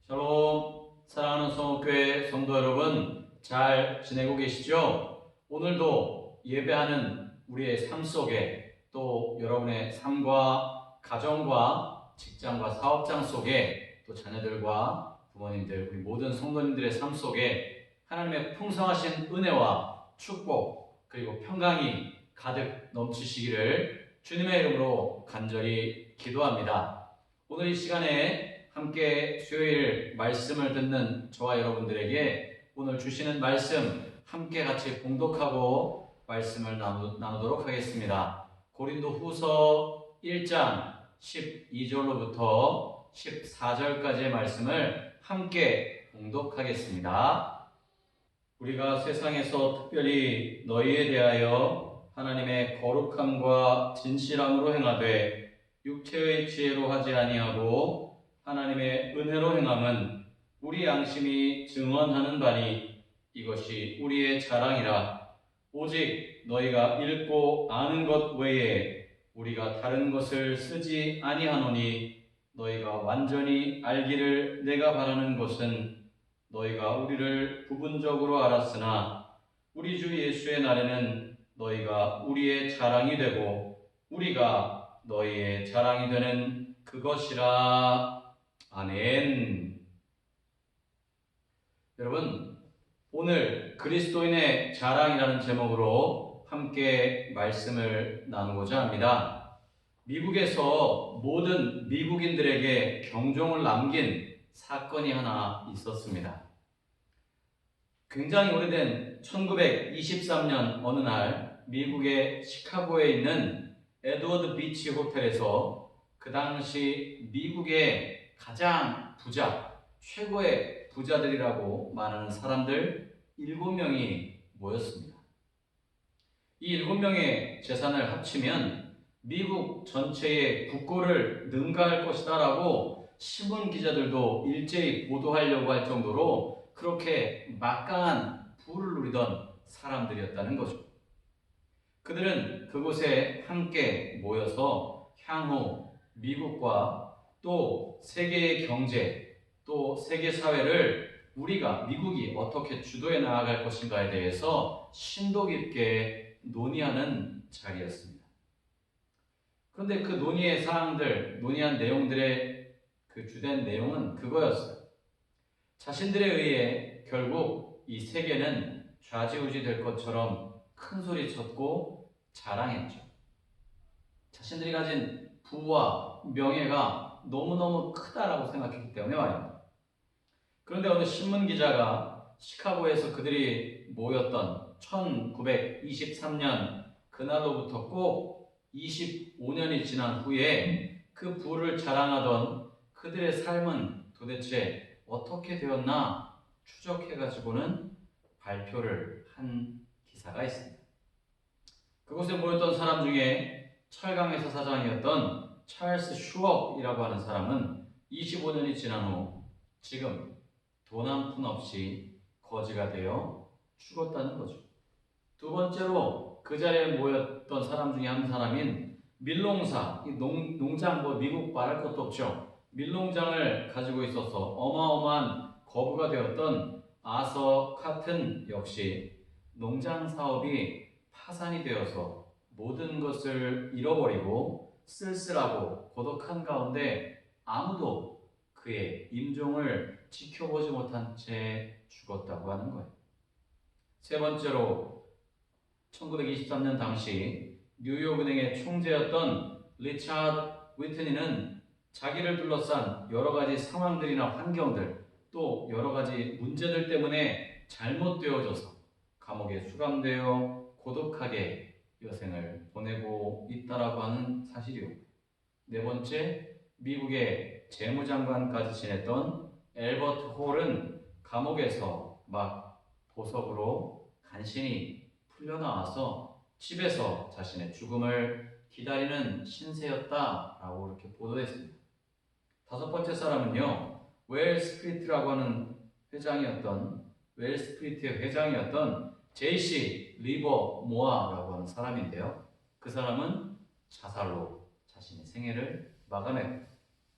샬롬, 사랑하는 성목교회 성도 여러분, 잘 지내고 계시죠? 오늘도 예배하는 우리의 삶 속에 또 여러분의 삶과 가정과 직장과 사업장 속에 또 자녀들과 부모님들, 우리 모든 성도님들의 삶 속에 하나님의 풍성하신 은혜와 축복 그리고 평강이 가득 넘치시기를 주님의 이름으로 간절히 기도합니다. 오늘 이 시간에 함께 수요일 말씀을 듣는 저와 여러분들에게 오늘 주시는 말씀 함께 같이 봉독하고 말씀을 나누도록 하겠습니다. 고린도 후서 1장 12절로부터 14절까지의 말씀을 함께 봉독하겠습니다. 우리가 세상에서 특별히 너희에 대하여 하나님의 거룩함과 진실함으로 행하되 육체의 지혜로 하지 아니하고 하나님의 은혜로 행함은 우리 양심이 증언하는 바니 이것이 우리의 자랑이라. 오직 너희가 읽고 아는 것 외에 우리가 다른 것을 쓰지 아니하노니 너희가 완전히 알기를 내가 바라는 것은 너희가 우리를 부분적으로 알았으나 우리 주 예수의 날에는 너희가 우리의 자랑이 되고 우리가 너희의 자랑이 되는 그것이라. 아멘. 여러분, 오늘 그리스도인의 자랑이라는 제목으로 함께 말씀을 나누고자 합니다. 미국에서 모든 미국인들에게 경종을 남긴 사건이 하나 있었습니다. 굉장히 오래된 1923년 어느 날 미국의 시카고에 있는 에드워드 비치 호텔에서 그 당시 미국의 가장 최고의 부자들이라고 말하는 사람들 7명이 모였습니다. 이 7명의 재산을 합치면 미국 전체의 국고를 능가할 것이다 라고 신문 기자들도 일제히 보도하려고 할 정도로 그렇게 막강한 부를 누리던 사람들이었다는 거죠. 그들은 그곳에 함께 모여서 향후 미국과 또 세계의 경제, 또 세계 사회를 미국이 어떻게 주도해 나아갈 것인가에 대해서 심도 깊게 논의하는 자리였습니다. 그런데 그 논의한 내용들의 그 주된 내용은 그거였어요. 자신들에 의해 결국 이 세계는 좌지우지 될 것처럼 큰 소리 쳤고 자랑했죠. 자신들이 가진 부와 명예가 너무너무 크다라고 생각했기 때문에 말입니다. 그런데 어느 신문 기자가 시카고에서 그들이 모였던 1923년 그날로부터 꼭 25년이 지난 후에 그 부를 자랑하던 그들의 삶은 도대체 어떻게 되었나 추적해가지고는 발표를 한 기사가 있습니다. 그곳에 모였던 사람 중에 철강회사 사장이었던 찰스 슈업이라고 하는 사람은 25년이 지난 후 지금 돈 한 푼 없이 거지가 되어 죽었다는 거죠. 두 번째로 그 자리에 모였던 사람 중에 한 사람인 밀농사, 농장 미국 말할 것도 없죠. 밀농장을 가지고 있어서 어마어마한 거부가 되었던 아서 카튼 역시 농장 사업이 파산이 되어서 모든 것을 잃어버리고 쓸쓸하고 고독한 가운데 아무도 그의 임종을 지켜보지 못한 채 죽었다고 하는 거예요. 세 번째로 1923년 당시 뉴욕은행의 총재였던 리차드 위트니는 자기를 둘러싼 여러 가지 상황들이나 환경들 또 여러 가지 문제들 때문에 잘못되어져서 감옥에 수감되어 고독하게 여생을 보내고 있다라고 하는 사실이요. 네 번째, 미국의 재무장관까지 지냈던 엘버트 홀은 감옥에서 막 보석으로 간신히 풀려나와서 집에서 자신의 죽음을 기다리는 신세였다라고 이렇게 보도했습니다. 다섯 번째 사람은요, 웰스트리트라고 하는 웰스트리트의 회장이었던 제이씨 리버모어라고 하는 사람인데요. 그 사람은 자살로 자신의 생애를 마감했고,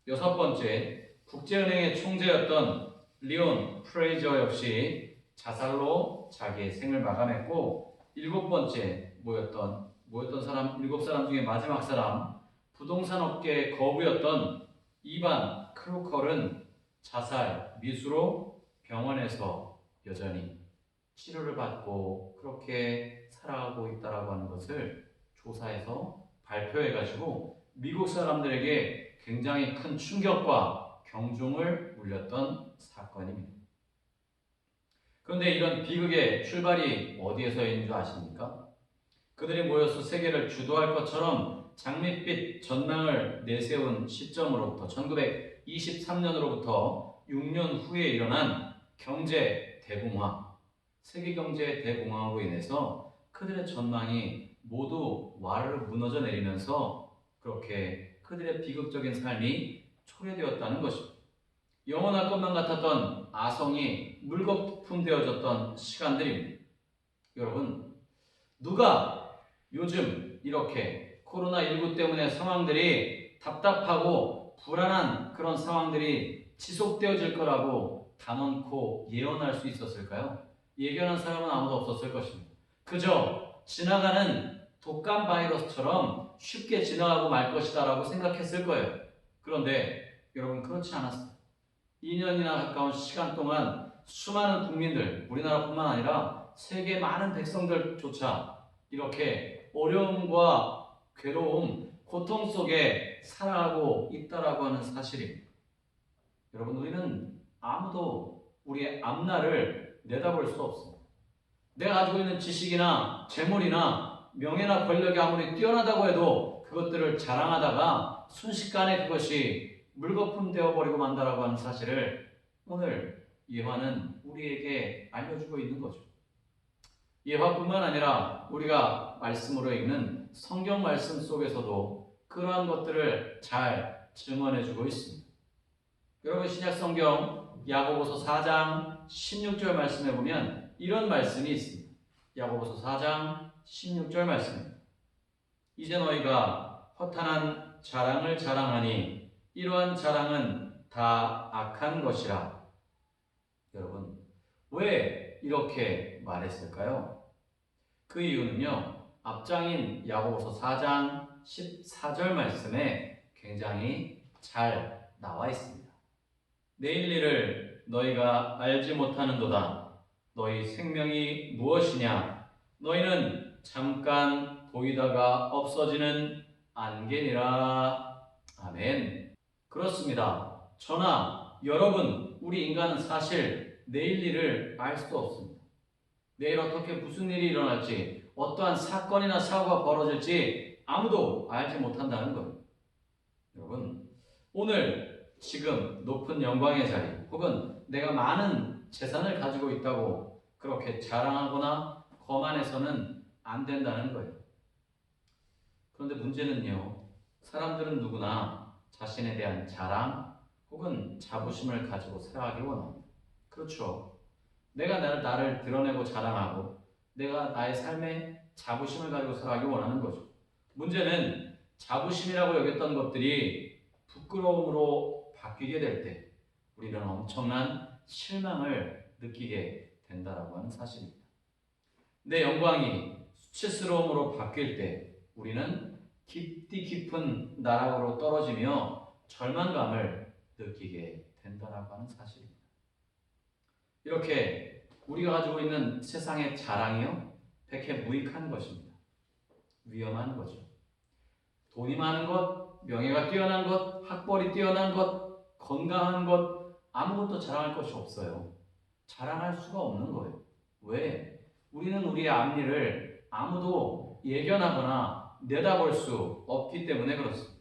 여섯 번째, 국제은행의 총재였던 리온 프레이저 역시 자살로 자기의 생을 마감했고, 일곱 번째 모였던 사람, 일곱 사람 중에 마지막 사람, 부동산 업계의 거부였던 이반 크루컬은 자살 미수로 병원에서 여전히 치료를 받고 그렇게 살아가고 있다라고 하는 것을 조사해서 발표해가지고 미국 사람들에게 굉장히 큰 충격과 경종을 울렸던 사건입니다. 그런데 이런 비극의 출발이 어디에서인 줄 아십니까? 그들이 모여서 세계를 주도할 것처럼 장밋빛 전망을 내세운 시점으로부터 1923년으로부터 6년 후에 일어난 경제 대공황, 세계 경제 대공황으로 인해서 그들의 전망이 모두 와르르 무너져 내리면서 그렇게 그들의 비극적인 삶이 초래되었다는 것입니다. 영원할 것만 같았던 아성이 물거품 되어졌던 시간들입니다. 여러분, 누가 요즘 이렇게 코로나19 때문에 상황들이 답답하고 불안한 그런 상황들이 지속되어질 거라고 단언코 예언할 수 있었을까요? 예견한 사람은 아무도 없었을 것입니다. 그저 지나가는 독감 바이러스처럼 쉽게 지나가고 말 것이다 라고 생각했을 거예요. 그런데 여러분, 그렇지 않았어요. 2년이나 가까운 시간 동안 수많은 국민들, 우리나라뿐만 아니라 세계 많은 백성들조차 이렇게 어려움과 괴로움, 고통 속에 살아가고 있다라고 하는 사실입니다. 여러분, 우리는 아무도 우리의 앞날을 내다볼 수 없습니다. 내가 가지고 있는 지식이나 재물이나 명예나 권력이 아무리 뛰어나다고 해도 그것들을 자랑하다가 순식간에 그것이 물거품 되어버리고 만다라고 하는 사실을 오늘 예화는 우리에게 알려주고 있는 거죠. 예화뿐만 아니라 우리가 말씀으로 읽는 성경 말씀 속에서도 그러한 것들을 잘 증언해주고 있습니다. 여러분, 신약 성경 야고보서 4장 16절 말씀에 보면 이런 말씀이 있습니다. 야고보서 4장 16절 말씀입니다. 이제 너희가 허탄한 자랑을 자랑하니 이러한 자랑은 다 악한 것이라. 여러분, 왜 이렇게 말했을까요? 그 이유는요, 앞장인 야고보서 4장 14절 말씀에 굉장히 잘 나와 있습니다. 내일 일을 너희가 알지 못하는도다. 너희 생명이 무엇이냐? 너희는 잠깐 보이다가 없어지는 안개니라. 아멘. 그렇습니다. 저나 여러분, 우리 인간은 사실 내일 일을 알 수도 없습니다. 내일 어떻게 무슨 일이 일어날지, 어떠한 사건이나 사고가 벌어질지 아무도 알지 못한다는 거예요. 여러분, 오늘 지금 높은 영광의 자리 혹은 내가 많은 재산을 가지고 있다고 그렇게 자랑하거나 거만해서는 안 된다는 거예요. 그런데 문제는요, 사람들은 누구나 자신에 대한 자랑 혹은 자부심을 가지고 살아가기 원합니다. 그렇죠. 내가 나를 드러내고 자랑하고 내가 나의 삶에 자부심을 가지고 살아가기 원하는 거죠. 문제는 자부심이라고 여겼던 것들이 부끄러움으로 바뀌게 될 때 우리는 엄청난 실망을 느끼게 된다라고 하는 사실입니다. 내 영광이 수치스러움으로 바뀔 때 우리는 깊디 깊은 나락으로 떨어지며 절망감을 느끼게 된다라고 하는 사실입니다. 이렇게 우리가 가지고 있는 세상의 자랑이요, 백해무익한 것입니다. 위험한 거죠. 돈이 많은 것, 명예가 뛰어난 것, 학벌이 뛰어난 것, 건강한 것, 아무것도 자랑할 것이 없어요. 자랑할 수가 없는 거예요. 왜? 우리는 우리의 앞일을 아무도 예견하거나 내다볼 수 없기 때문에 그렇습니다.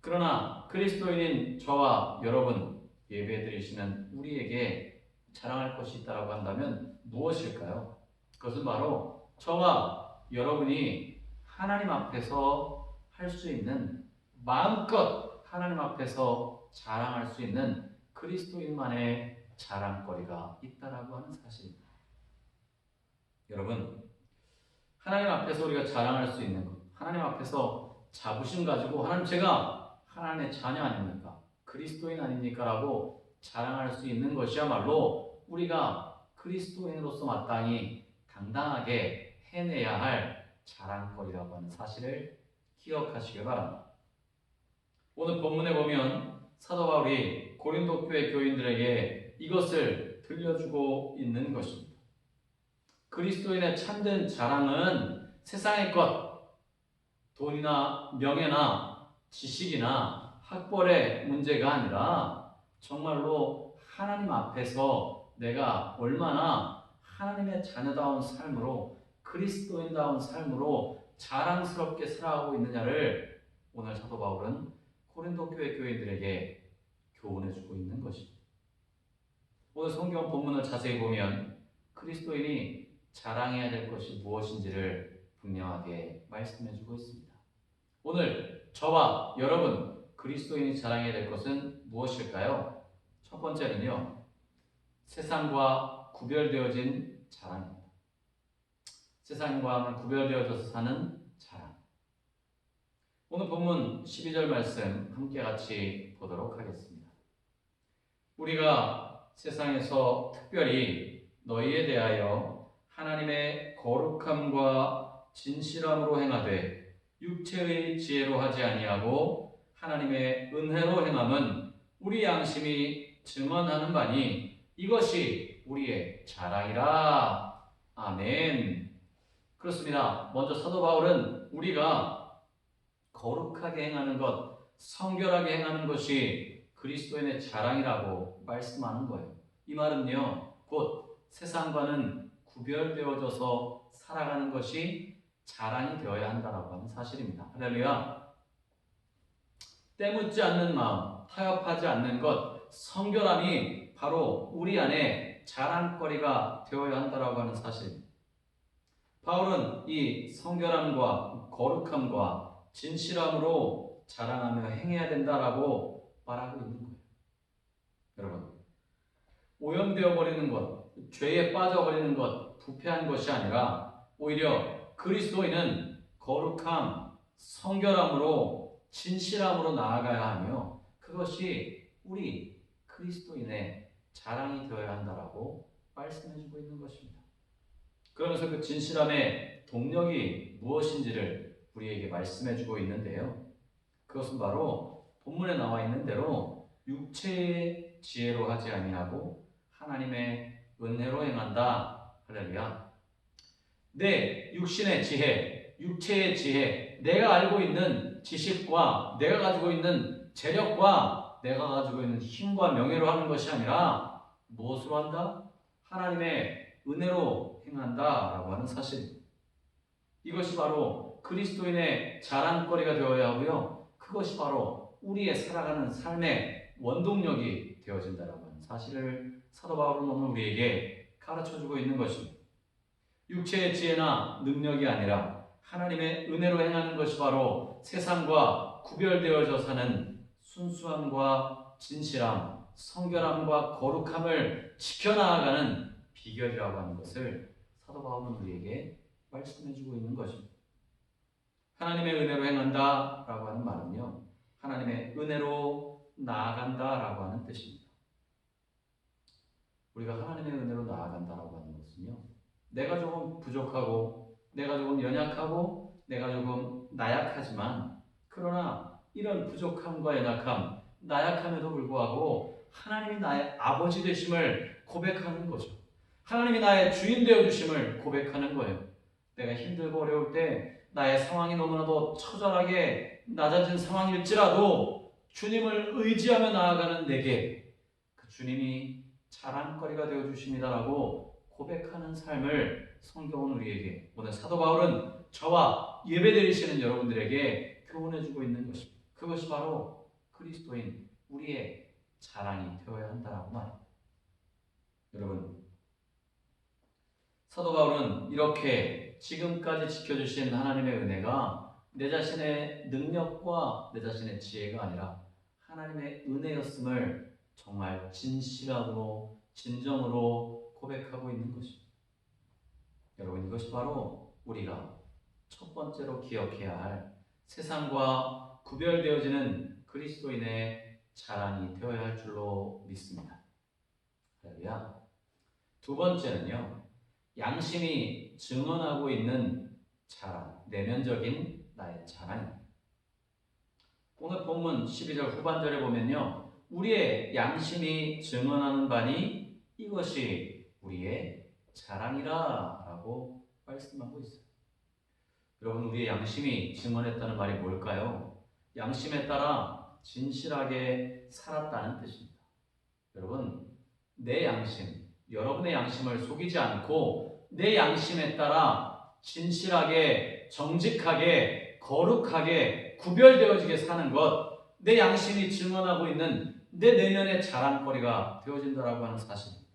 그러나 그리스도인인 저와 여러분, 예배드리시는 우리에게 자랑할 것이 있다고 한다면 무엇일까요? 그것은 바로 저와 여러분이 하나님 앞에서 할 수 있는, 마음껏 하나님 앞에서 자랑할 수 있는 그리스도인만의 자랑거리가 있다라고 하는 사실입니다. 여러분, 하나님 앞에서 우리가 자랑할 수 있는 것, 하나님 앞에서 자부심 가지고 하나님, 제가 하나님의 자녀 아닙니까? 그리스도인 아닙니까? 라고 자랑할 수 있는 것이야말로 우리가 그리스도인으로서 마땅히 당당하게 해내야 할 자랑거리라고 하는 사실을 기억하시기 바랍니다. 오늘 본문에 보면 사도 바울이 고린도 교회 교인들에게 이것을 들려주고 있는 것입니다. 그리스도인의 참된 자랑은 세상의 것, 돈이나 명예나 지식이나 학벌의 문제가 아니라 정말로 하나님 앞에서 내가 얼마나 하나님의 자녀다운 삶으로 그리스도인다운 삶으로 자랑스럽게 살아가고 있느냐를 오늘 사도 바울은 고린도 교회 교인들에게 교훈해주고 있는 것입니다. 오늘 성경 본문을 자세히 보면 그리스도인이 자랑해야 될 것이 무엇인지를 분명하게 말씀해주고 있습니다. 오늘 저와 여러분 그리스도인이 자랑해야 될 것은 무엇일까요? 첫 번째는요, 세상과 구별되어진 자랑입니다. 세상과 구별되어져서 사는 자랑. 오늘 본문 12절 말씀 함께 같이 보도록 하겠습니다. 우리가 세상에서 특별히 너희에 대하여 하나님의 거룩함과 진실함으로 행하되 육체의 지혜로 하지 아니하고 하나님의 은혜로 행함은 우리 양심이 증언하는 바니 이것이 우리의 자랑이라. 아멘. 그렇습니다. 먼저 사도 바울은 우리가 거룩하게 행하는 것, 성결하게 행하는 것이 그리스도인의 자랑이라고 말씀하는 거예요. 이 말은요, 곧 세상과는 구별되어져서 살아가는 것이 자랑이 되어야 한다라고 하는 사실입니다. 할렐루야. 때묻지 않는 마음, 타협하지 않는 것, 성결함이 바로 우리 안에 자랑거리가 되어야 한다라고 하는 사실입니다. 바울은 이 성결함과 거룩함과 진실함으로 자랑하며 행해야 된다라고 말하고 있는 거예요. 여러분, 오염되어 버리는 것, 죄에 빠져버리는 것, 부패한 것이 아니라 오히려 그리스도인은 거룩함, 성결함으로 진실함으로 나아가야 하며 그것이 우리 그리스도인의 자랑이 되어야 한다라고 말씀해주고 있는 것입니다. 그러면서 그 진실함의 동력이 무엇인지를 우리에게 말씀해주고 있는데요. 그것은 바로 본문에 나와 있는 대로 육체의 지혜로 하지 아니하고 하나님의 은혜로 행한다. 할렐루야. 내 육신의 지혜, 육체의 지혜, 내가 알고 있는 지식과 내가 가지고 있는 재력과 내가 가지고 있는 힘과 명예로 하는 것이 아니라 무엇으로 한다? 하나님의 은혜로 행한다라고 하는 사실입니다. 이것이 바로 그리스도인의 자랑거리가 되어야 하고요. 그것이 바로 우리의 살아가는 삶의 원동력이 되어진다라고 하는 사실을 사도 바울은 오늘 우리에게 가르쳐주고 있는 것입니다. 육체의 지혜나 능력이 아니라 하나님의 은혜로 행하는 것이 바로 세상과 구별되어져 사는 순수함과 진실함, 성결함과 거룩함을 지켜나가는 비결이라고 하는 것을 사도 바울은 우리에게 말씀해주고 있는 것입니다. 하나님의 은혜로 행한다라고 하는 말은요, 하나님의 은혜로 나아간다라고 하는 뜻입니다. 우리가 하나님의 은혜로 나아간다라고 하는 것은요, 내가 조금 부족하고 내가 조금 연약하고 내가 조금 나약하지만 그러나 이런 부족함과 연약함, 나약함에도 불구하고 하나님이 나의 아버지 되심을 고백하는 거죠. 하나님이 나의 주인 되어주심을 고백하는 거예요. 내가 힘들고 어려울 때 나의 상황이 너무나도 처절하게 낮아진 상황일지라도 주님을 의지하며 나아가는 내게 그 주님이 자랑거리가 되어주십니다라고 고백하는 삶을 성경은 우리에게, 오늘 사도 바울은 저와 예배드리시는 여러분들에게 교훈해주고 있는 것입니다. 그것이 바로 그리스도인 우리의 자랑이 되어야 한다라고 말합니다. 여러분, 사도 바울은 이렇게 지금까지 지켜주신 하나님의 은혜가 내 자신의 능력과 내 자신의 지혜가 아니라 하나님의 은혜였음을 정말 진실하고 진정으로 고백하고 있는 것입니다. 여러분, 이것이 바로 우리가 첫 번째로 기억해야 할 세상과 구별되어지는 그리스도인의 자랑이 되어야 할 줄로 믿습니다. 할렐루야. 두 번째는요, 양심이 증언하고 있는 자랑, 내면적인 나의 자랑입니다. 오늘 본문 12절 후반절에 보면요, 우리의 양심이 증언하는 바니 이것이 우리의 자랑이라 라고 말씀하고 있어요. 여러분, 우리의 양심이 증언했다는 말이 뭘까요? 양심에 따라 진실하게 살았다는 뜻입니다. 여러분, 내 양심, 여러분의 양심을 속이지 않고 내 양심에 따라 진실하게, 정직하게, 거룩하게 구별되어지게 사는 것, 내 양심이 증언하고 있는 내 내면의 자랑거리가 되어진다라고 하는 사실입니다.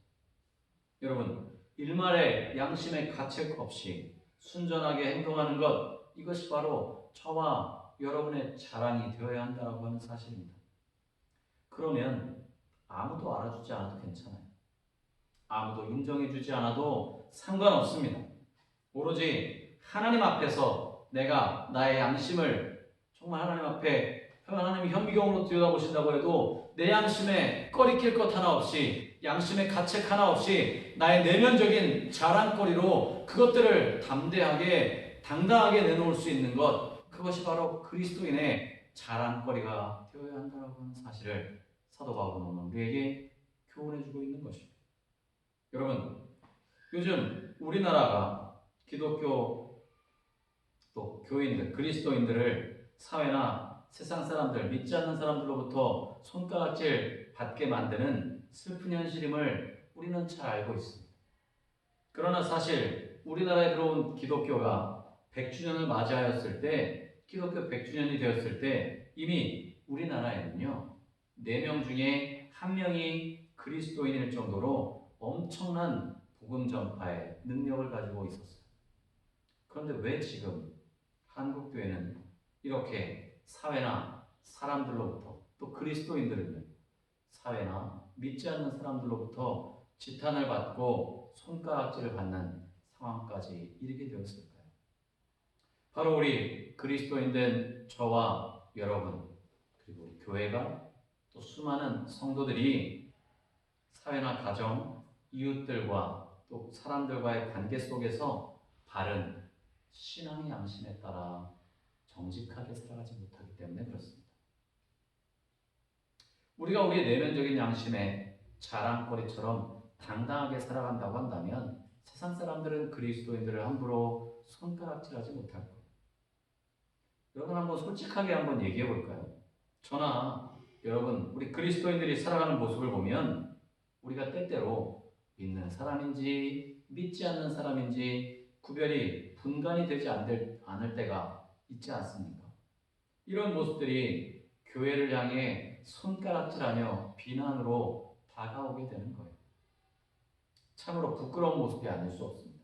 여러분, 일말의 양심의 가책 없이 순전하게 행동하는 것, 이것이 바로 저와 여러분의 자랑이 되어야 한다고 하는 사실입니다. 그러면 아무도 알아주지 않아도 괜찮아요. 아무도 인정해주지 않아도 상관없습니다. 오로지 하나님 앞에서 내가 나의 양심을 정말 하나님 앞에 하나님이 현미경으로 들여다보신다고 해도 내 양심에 꺼리낄 것 하나 없이, 양심의 가책 하나 없이 나의 내면적인 자랑거리로 그것들을 담대하게 당당하게 내놓을 수 있는 것, 그것이 바로 그리스도인의 자랑거리가 되어야 한다는 사실을 사도 바울은 우리에게 교훈해주고 있는 것입니다. 여러분, 요즘 우리나라가 기독교 또 교인들, 그리스도인들을 사회나 세상 사람들, 믿지 않는 사람들로부터 손가락질 받게 만드는 슬픈 현실임을 우리는 잘 알고 있습니다. 그러나 사실 우리나라에 들어온 기독교가 100주년을 맞이하였을 때, 기독교 100주년이 되었을 때 이미 우리나라에는요, 4명 중에 1명이 그리스도인일 정도로 엄청난 복음 전파의 능력을 가지고 있었어요. 그런데 왜 지금 한국교회는 이렇게 사회나 사람들로부터, 또 그리스도인들은요, 사회나 믿지 않는 사람들로부터 지탄을 받고 손가락질을 받는 상황까지 이르게 되었을까요? 바로 우리 그리스도인된 저와 여러분, 그리고 교회가, 또 수많은 성도들이 사회나 가정, 이웃들과 또 사람들과의 관계 속에서 바른 신앙의 양심에 따라 정직하게 살아가지 못하기 때문에 그렇습니다. 우리가 우리의 내면적인 양심에 자랑거리처럼 당당하게 살아간다고 한다면 세상 사람들은 그리스도인들을 함부로 손가락질하지 못할 거예요. 여러분, 한번 솔직하게 한번 얘기해 볼까요? 저나 여러분, 우리 그리스도인들이 살아가는 모습을 보면 우리가 때때로 믿는 사람인지 믿지 않는 사람인지 구별이 분간이 되지 않을 때가 있지 않습니까? 이런 모습들이 교회를 향해 손가락질하며 비난으로 다가오게 되는 거예요. 참으로 부끄러운 모습이 아닐 수 없습니다.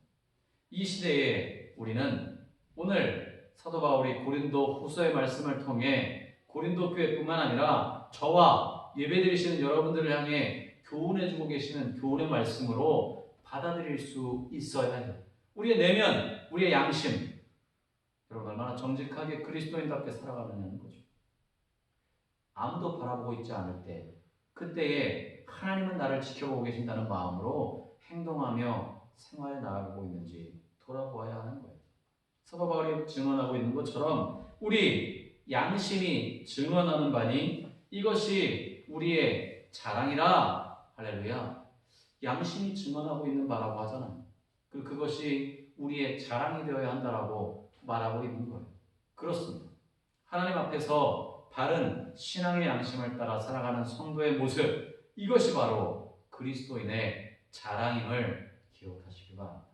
이 시대에 우리는 오늘 사도 바울이 고린도 후서의 말씀을 통해 고린도 교회뿐만 아니라 저와 예배드리시는 여러분들을 향해 교훈해주고 계시는 교훈의 말씀으로 받아들일 수 있어야 해요. 우리의 내면, 우리의 양심, 여러분 얼마나 정직하게 그리스도인답게 살아가느냐는 거죠. 아무도 바라보고 있지 않을 때, 그때에 하나님은 나를 지켜보고 계신다는 마음으로 행동하며 생활해 나가고 있는지 돌아보아야 하는 거예요. 사도 바울이 증언하고 있는 것처럼 우리 양심이 증언하는 바니 이것이 우리의 자랑이라. 할렐루야. 양심이 증언하고 있는 바라고 하잖아요. 그리고 그것이 우리의 자랑이 되어야 한다라고 말하고 있는 거예요. 그렇습니다. 하나님 앞에서 바른 신앙의 양심을 따라 살아가는 성도의 모습, 이것이 바로 그리스도인의 자랑임을 기억하시기 바랍니다.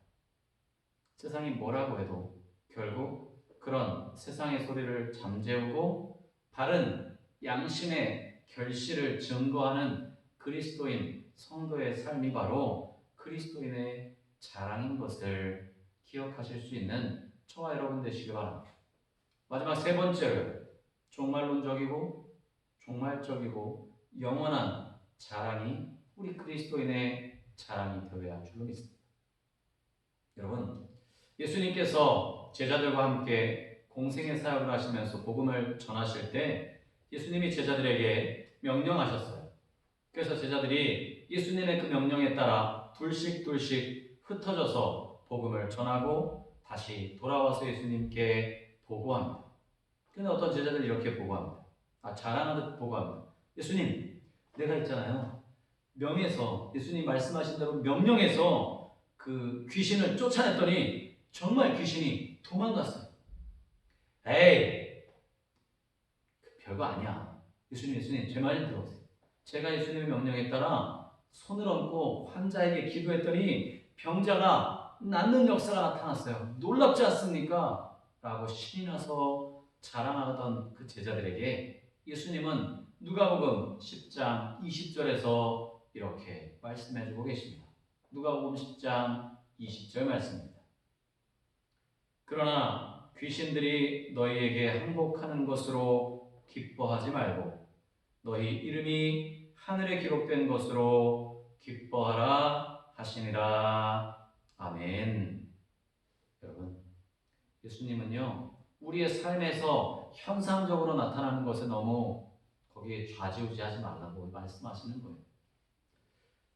세상이 뭐라고 해도 결국 그런 세상의 소리를 잠재우고 바른 양심의 결실을 증거하는 그리스도인 성도의 삶이 바로 그리스도인의 자랑인 것을 기억하실 수 있는 저와 여러분 되시기 바랍니다. 마지막 세 번째로 종말론적이고 종말적이고 영원한 자랑이 우리 그리스도인의 자랑이 되어야 할 줄로 믿습니다. 여러분, 예수님께서 제자들과 함께 공생의 사역을 하시면서 복음을 전하실 때 예수님이 제자들에게 명령하셨어요. 그래서 제자들이 예수님의 그 명령에 따라 둘씩 흩어져서 복음을 전하고 다시 돌아와서 예수님께 보고합니다. 그런데 어떤 제자들이 이렇게 보고합니다. 자랑하듯 보고합니다. 예수님, 내가 있잖아요. 명에서 예수님 말씀하신 대로 명령해서 그 귀신을 쫓아냈더니 정말 귀신이 도망갔어요. 에이, 별거 아니야. 예수님, 제 말 좀 들어보세요. 제가 예수님의 명령에 따라 손을 얹고 환자에게 기도했더니 병자가 낫는 역사가 나타났어요. 놀랍지 않습니까? 라고 신이 나서 자랑하던 그 제자들에게 예수님은 누가복음 10장 20절에서 이렇게 말씀해주고 계십니다. 누가복음 10장 20절 말씀입니다. 그러나 귀신들이 너희에게 항복하는 것으로 기뻐하지 말고 너희 이름이 하늘에 기록된 것으로 기뻐하라 하시니라. 아멘. 여러분, 예수님은요, 우리의 삶에서 현상적으로 나타나는 것에 너무 거기에 좌지우지하지 말라고 말씀하시는 거예요.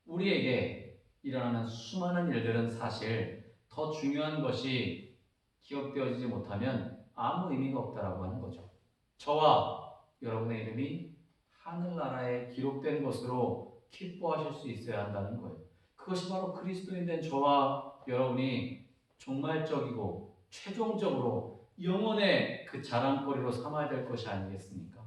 우리에게 일어나는 수많은 일들은 사실 더 중요한 것이 기억되어지지 못하면 아무 의미가 없다라고 하는 거죠. 저와 여러분의 이름이 하늘나라에 기록된 것으로 기뻐하실 수 있어야 한다는 거예요. 그것이 바로 그리스도인 된 저와 여러분이 종말적이고 최종적으로 영원의 그 자랑거리로 삼아야 될 것이 아니겠습니까?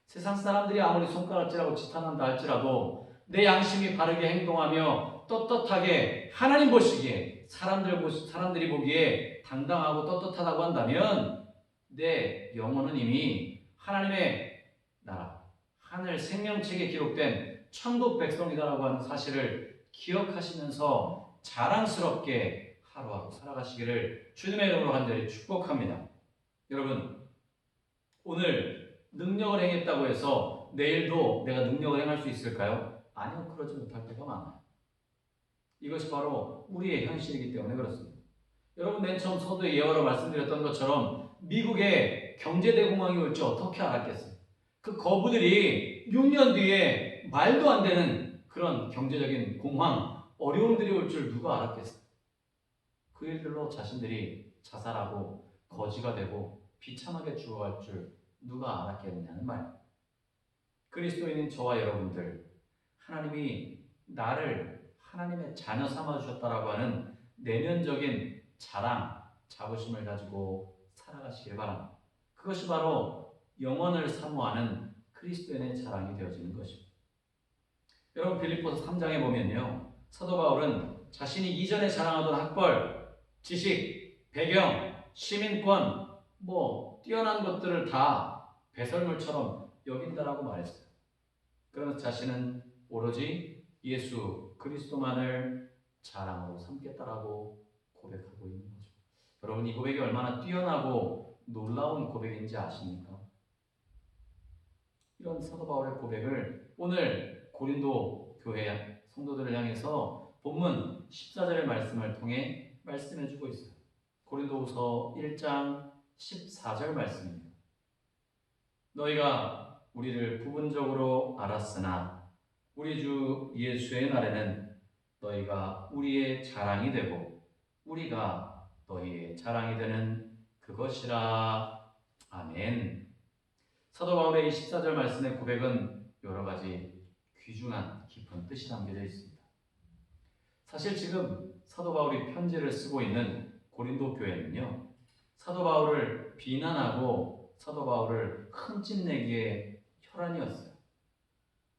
세상 사람들이 아무리 손가락질하고 지탄한다 할지라도 내 양심이 바르게 행동하며 떳떳하게 하나님 보시기에 사람들이 보기에 당당하고 떳떳하다고 한다면 내 영혼은 이미 하나님의 나라, 하늘 생명책에 기록된 천국 백성이다라고 하는 사실을 기억하시면서 자랑스럽게 하루하루 살아가시기를 주님의 이름으로 간절히 축복합니다. 여러분, 오늘 능력을 행했다고 해서 내일도 내가 능력을 행할 수 있을까요? 아니요, 그러지 못할 때가 많아요. 이것이 바로 우리의 현실이기 때문에 그렇습니다. 여러분, 맨 처음 서두에 예화로 말씀드렸던 것처럼 미국에 경제대공황이 올지 어떻게 알았겠어요? 그 거부들이 6년 뒤에 말도 안 되는 그런 경제적인 공황, 어려움들이 올 줄 누가 알았겠어요? 그 일들로 자신들이 자살하고 거지가 되고 비참하게 죽어갈 줄 누가 알았겠느냐는 말. 그리스도인인 저와 여러분들, 하나님이 나를 하나님의 자녀 삼아주셨다라고 하는 내면적인 자랑, 자부심을 가지고 살아가시길 바랍니다. 그것이 바로 영원을 사모하는 그리스도인의 자랑이 되어지는 것입니다. 여러분, 빌립보서 3장에 보면요, 사도 바울은 자신이 이전에 자랑하던 학벌, 지식, 배경, 시민권, 뛰어난 것들을 다 배설물처럼 여긴다라고 말했어요. 그러면서 자신은 오로지 예수 그리스도만을 자랑으로 삼겠다라고 고백하고 있는 거죠. 여러분, 이 고백이 얼마나 뛰어나고 놀라운 고백인지 아십니까? 이런 사도 바울의 고백을 오늘 고린도 교회 성도들을 향해서 본문 14절의 말씀을 통해 말씀해주고 있어요. 고린도후서 1장 14절 말씀입니다. 너희가 우리를 부분적으로 알았으나 우리 주 예수의 날에는 너희가 우리의 자랑이 되고 우리가 너희의 자랑이 되는 그것이라. 아멘. 사도 바울의 14절 말씀의 고백은 여러 가지 귀중한 깊은 뜻이 담겨져 있습니다. 사실 지금 사도 바울이 편지를 쓰고 있는 고린도 교회는요, 사도 바울을 비난하고 사도 바울을 흠집내기의 혈안이었어요.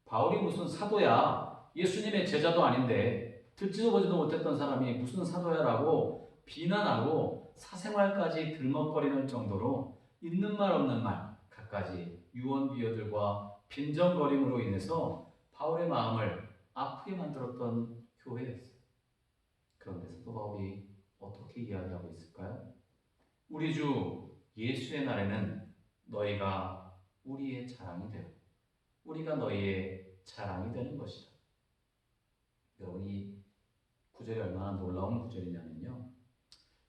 바울이 무슨 사도야, 예수님의 제자도 아닌데 듣지도 보지도 못했던 사람이 무슨 사도야라고 비난하고 사생활까지 들먹거리는 정도로 있는 말 없는 말 갖가지 유언비어들과 빈정거림으로 인해서 바울의 마음을 아프게 만들었던 교회였어요. 그런데 사도 바울이 어떻게 이야기하고 있을까요? 우리 주 예수의 날에는 너희가 우리의 자랑이 되고 우리가 너희의 자랑이 되는 것이다. 여러분, 이 구절이 얼마나 놀라운 구절이냐면요,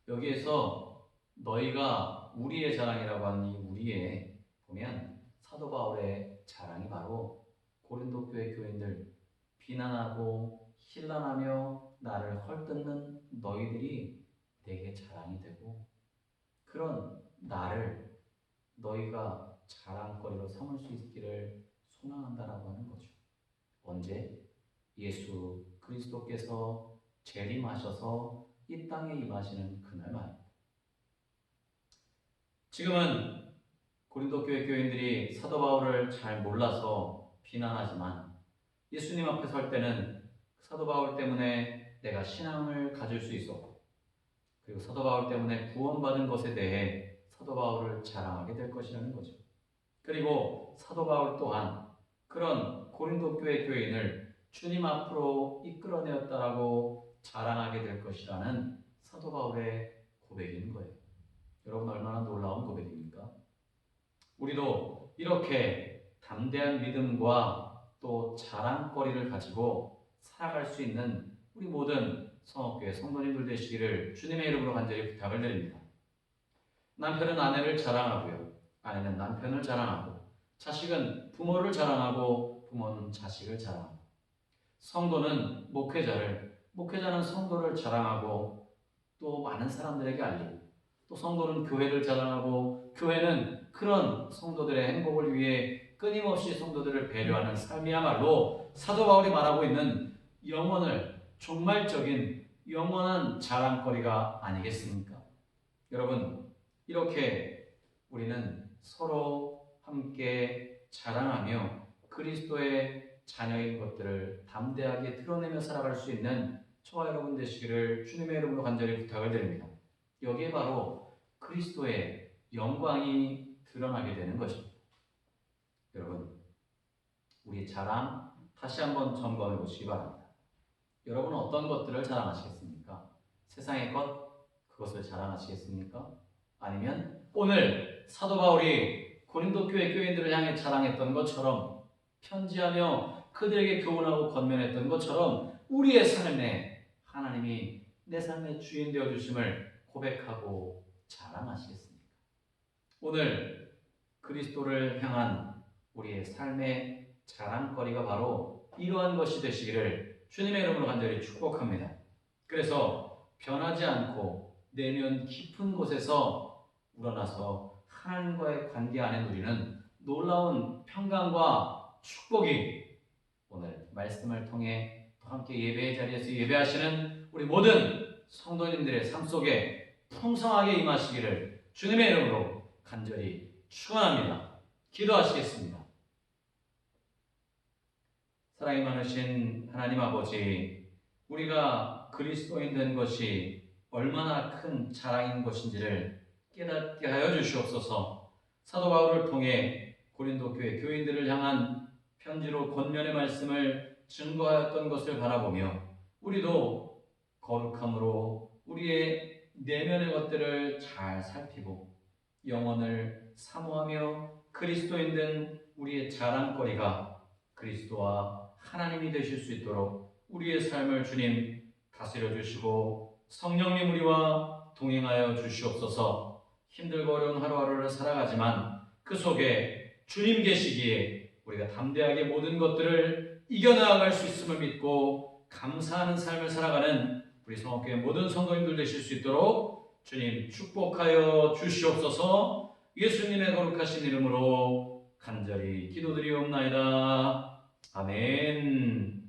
여기에서 너희가 우리의 자랑이라고 하는 이 우리에 보면 사도 바울의 자랑이 바로 고린도교회 교인들 비난하고 신란하며 나를 헐뜯는 너희들이 내게 자랑이 되고 그런 나를 너희가 자랑거리로 삼을 수 있기를 소망한다라고 하는 거죠. 언제? 예수 그리스도께서 재림하셔서 이 땅에 임하시는 그날 말입니다. 지금은 고린도 교회 교인들이 사도 바울을 잘 몰라서 비난하지만 예수님 앞에 설 때는 사도 바울 때문에 내가 신앙을 가질 수 있었고 그리고 사도 바울 때문에 구원받은 것에 대해 사도 바울을 자랑하게 될 것이라는 거죠. 그리고 사도 바울 또한 그런 고린도 교회 교인을 주님 앞으로 이끌어내었다라고 자랑하게 될 것이라는 사도 바울의 고백인 거예요. 여러분 얼마나 놀라운 고백입니까? 우리도 이렇게 담대한 믿음과 또 자랑거리를 가지고 살아갈 수 있는 우리 모든 성업교회 성도님들 되시기를 주님의 이름으로 간절히 부탁을 드립니다. 남편은 아내를 자랑하고요. 아내는 남편을 자랑하고 자식은 부모를 자랑하고 부모는 자식을 자랑하고 성도는 목회자를 목회자는 성도를 자랑하고 또 많은 사람들에게 알리고 또 성도는 교회를 자랑하고 교회는 그런 성도들의 행복을 위해 끊임없이 성도들을 배려하는 삶이야말로 사도 바울이 말하고 있는 영혼을 종말적인 영원한 자랑거리가 아니겠습니까? 여러분 이렇게 우리는 서로 함께 자랑하며 그리스도의 자녀인 것들을 담대하게 드러내며 살아갈 수 있는 저와 여러분 되시기를 주님의 이름으로 간절히 부탁을 드립니다. 여기에 바로 그리스도의 영광이 드러나게 되는 것입니다. 여러분 우리 자랑 다시 한번 점검해 보시기 바랍니다. 여러분은 어떤 것들을 자랑하시겠습니까? 세상의 것, 그것을 자랑하시겠습니까? 아니면 오늘 사도 바울이 고린도 교회 교인들을 향해 자랑했던 것처럼 편지하며 그들에게 교훈하고 권면했던 것처럼 우리의 삶에 하나님이 내 삶의 주인 되어주심을 고백하고 자랑하시겠습니까? 오늘 그리스도를 향한 우리의 삶의 자랑거리가 바로 이러한 것이 되시기를 주님의 이름으로 간절히 축복합니다. 그래서 변하지 않고 내면 깊은 곳에서 우러나서 하나님과의 관계 안에 누리는 놀라운 평강과 축복이 오늘 말씀을 통해 함께 예배의 자리에서 예배하시는 우리 모든 성도님들의 삶 속에 풍성하게 임하시기를 주님의 이름으로 간절히 축원합니다. 기도하시겠습니다. 사랑이 많으신 하나님 아버지, 우리가 그리스도인 된 것이 얼마나 큰 자랑인 것인지를 깨닫게 하여 주시옵소서. 사도 바울을 통해 고린도 교회 교인들을 향한 편지로 권면의 말씀을 증거하였던 것을 바라보며 우리도 거룩함으로 우리의 내면의 것들을 잘 살피고 영혼을 사모하며 그리스도인 된 우리의 자랑거리가 그리스도와 하나님이 되실 수 있도록 우리의 삶을 주님 다스려 주시고 성령님 우리와 동행하여 주시옵소서. 힘들고 어려운 하루하루를 살아가지만 그 속에 주님 계시기에 우리가 담대하게 모든 것들을 이겨나갈 수 있음을 믿고 감사하는 삶을 살아가는 우리 성업교회 모든 성도님들 되실 수 있도록 주님 축복하여 주시옵소서. 예수님의 거룩하신 이름으로 간절히 기도드리옵나이다. 아멘.